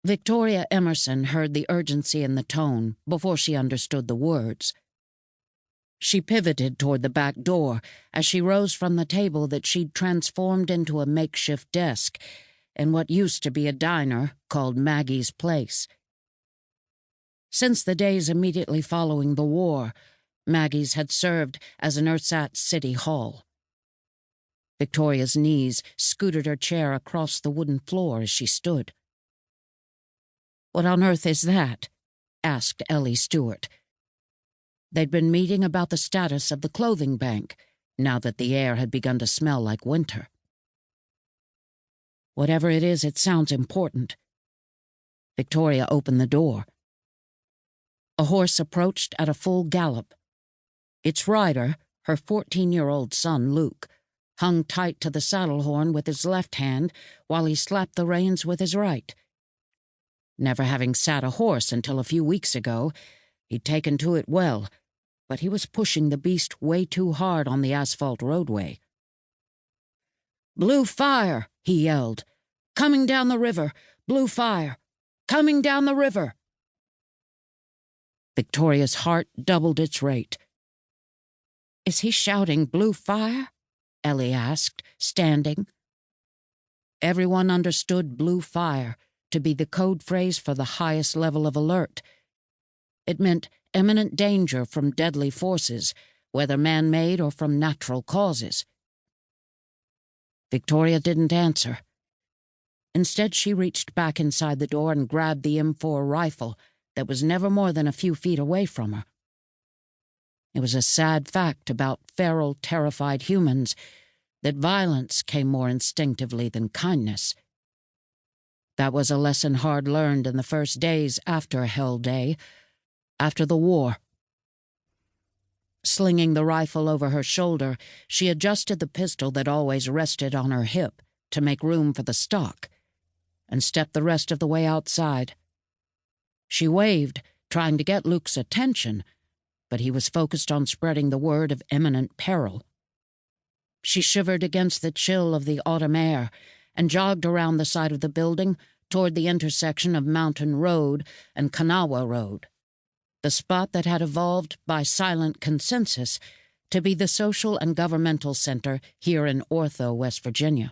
Victoria Emerson heard the urgency in the tone before she understood the words. She pivoted toward the back door as she rose from the table that she'd transformed into a makeshift desk in what used to be a diner called Maggie's Place. Since the days immediately following the war, Maggie's had served as an ersatz city hall. Victoria's knees scooted her chair across the wooden floor as she stood. "What on earth is that?" asked Ellie Stewart. They'd been meeting about the status of the clothing bank, now that the air had begun to smell like winter. "Whatever it is, it sounds important." Victoria opened the door. A horse approached at a full gallop. Its rider, her 14-year-old son Luke, hung tight to the saddle horn with his left hand while he slapped the reins with his right. Never having sat a horse until a few weeks ago, he'd taken to it well, but he was pushing the beast way too hard on the asphalt roadway. "Blue fire!" he yelled. "Coming down the river! Blue fire! Coming down the river!" Victoria's heart doubled its rate. "Is he shouting blue fire?" Ellie asked, standing. Everyone understood blue fire to be the code phrase for the highest level of alert. It meant imminent danger from deadly forces, whether man-made or from natural causes. Victoria didn't answer. Instead, she reached back inside the door and grabbed the M4 rifle that was never more than a few feet away from her. It was a sad fact about feral, terrified humans that violence came more instinctively than kindness. That was a lesson hard learned in the first days after Hell Day, after the war. Slinging the rifle over her shoulder, she adjusted the pistol that always rested on her hip to make room for the stock, and stepped the rest of the way outside. She waved, trying to get Luke's attention, but he was focused on spreading the word of imminent peril. She shivered against the chill of the autumn air and jogged around the side of the building toward the intersection of Mountain Road and Kanawha Road, the spot that had evolved by silent consensus to be the social and governmental center here in Ortho, West Virginia.